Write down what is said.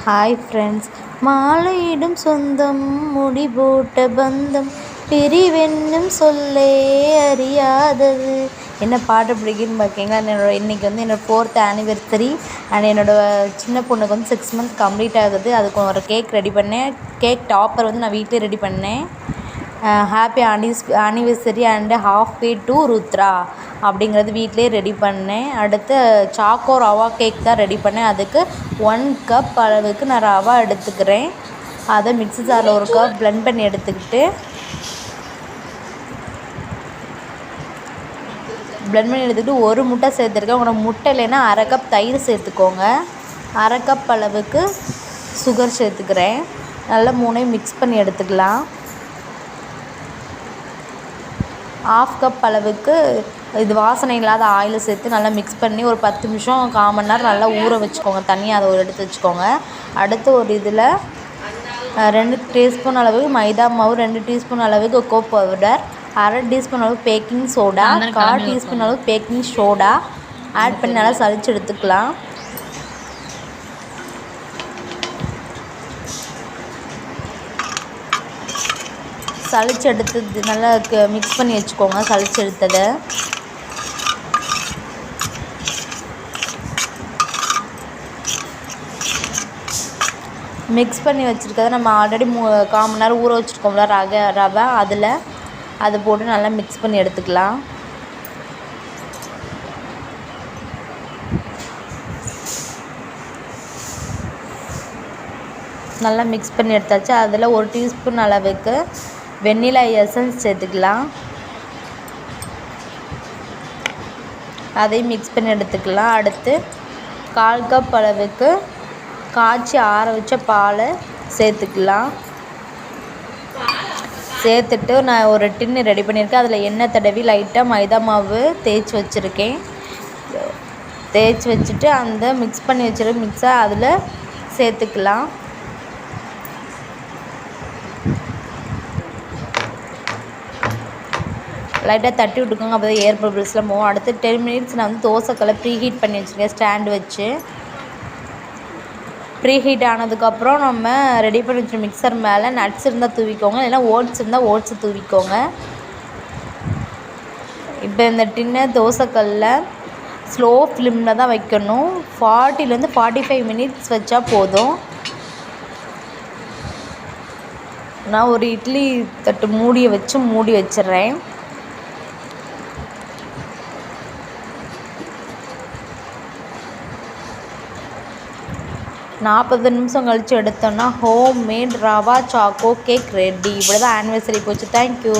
Hi friends, மாலையிடும் சொந்தம் முடிபோட்ட பந்தம் பிரிவென்னும் சொல்லே அறியாதது. என்ன பாட்டு பிடிக்குன்னு பார்த்தீங்கன்னா, இன்றைக்கி வந்து என்னோடய 4th ஆனிவர்சரி அண்ட் என்னோடய சின்ன பொண்ணுக்கு வந்து 6 months கம்ப்ளீட் ஆகுது. அதுக்கு ஒரு கேக் ரெடி பண்ணேன். கேக் டாப்பர் வந்து நான் வீட்டிலே ரெடி பண்ணேன். Happy anniversary and half way to Rudra அப்படிங்கிறது வீட்டிலே ரெடி பண்ணேன். அடுத்து சாக்கோ ரவா கேக் தான் ரெடி பண்ணேன். அதுக்கு 1 கப் அளவுக்கு நான் ரவா எடுத்துக்கிறேன். அதை மிக்ஸி ஜாரில் ஒரு கப் பிளெண்ட் பண்ணி எடுத்துக்கிட்டு ஒரு முட்டை சேர்த்துருக்கேன். உங்களோட முட்டை இல்லைன்னா 1/2 கப் தயிர் சேர்த்துக்கோங்க. 1/2 கப் அளவுக்கு சுகர் சேர்த்துக்கிறேன். நல்லா 3ஐயும் மிக்ஸ் பண்ணி எடுத்துக்கலாம். 1/2 கப் அளவுக்கு இது வாசனை இல்லாத ஆயில் சேர்த்து நல்லா மிக்ஸ் பண்ணி ஒரு 10 நிமிஷம் 1/4 மணி நேரம் நல்லா ஊற வச்சுக்கோங்க. தனியாக அதை எடுத்து வச்சுக்கோங்க. அடுத்து ஒரு இதில் 2 டீஸ்பூன் அளவுக்கு மைதா மாவு, 2 டீஸ்பூன் அளவுக்கு கொக்கோ பவுடர், 1/2 டீஸ்பூன் அளவுக்கு பேக்கிங் சோடா, 1/4 டீஸ்பூன் அளவுக்கு பேக்கிங் சோடா ஆட் பண்ணி நல்லா சளிச்சு எடுத்துக்கலாம். சளிச்சு எடுத்து நல்லா மிக்ஸ் பண்ணி வச்சுக்கோங்க. சளிச்சு எடுத்ததை மிக்ஸ் பண்ணி வச்சுருக்கதை நம்ம ஆல்ரெடி 1/4 மணி நேரம் ஊற வச்சுருக்கோம்ல ரவை, அதை போட்டு நல்லா மிக்ஸ் பண்ணி எடுத்துக்கலாம். நல்லா மிக்ஸ் பண்ணி எடுத்தாச்சு. அதில் 1 டீஸ்பூன் அளவுக்கு வெண்ணிலா எசன்ஸ் சேர்த்துக்கலாம். அதையும் மிக்ஸ் பண்ணி எடுத்துக்கலாம். அடுத்து 1/4 கப் அளவுக்கு காய்ச்சி ஆற வச்ச பாலை சேர்த்துக்கலாம். சேர்த்துட்டு நான் ஒரு டின்னு ரெடி பண்ணியிருக்கேன். அதில் எண்ணெய் தடவி லைட்டாக மைதா மாவு தேய்ச்சி வச்சுருக்கேன். தேய்ச்சி வச்சுட்டு அந்த மிக்ஸ் பண்ணி வச்சுருக்க மிக்ஸை அதில் சேர்த்துக்கலாம். லைட்டாக தட்டி விட்டுக்கோங்க. அப்போ தான் ஏர் பபிள்ஸ்லாம் போகும். அடுத்து 10 minutes நான் வந்து தோசைக்கல்லை ப்ரீஹீட் பண்ணி வச்சுருக்கேன். ஸ்டாண்டு வச்சு ப்ரீஹீட் ஆனதுக்கப்புறம் நம்ம ரெடி பண்ணி வச்சுருக்க மிக்சர் மேலே நட்ஸ் இருந்தால் தூவிக்கோங்க, இல்லைன்னா ஓட்ஸ் இருந்தால் ஓட்ஸை தூவிக்கோங்க. இப்போ இந்த டின்னை தோசைக்கல்லில் ஸ்லோ ஃப்ளேமில் தான் வைக்கணும். 40 to 45 minutes வச்சா போதும். நான் ஒரு இட்லி தட்டு மூடி வச்சிடுறேன். 40 நிமிஷம் கழித்து எடுத்தோன்னா home made rava choco cake ready. இப்படி தான் ஆனிவர்சரி போச்சு. தேங்க்யூ.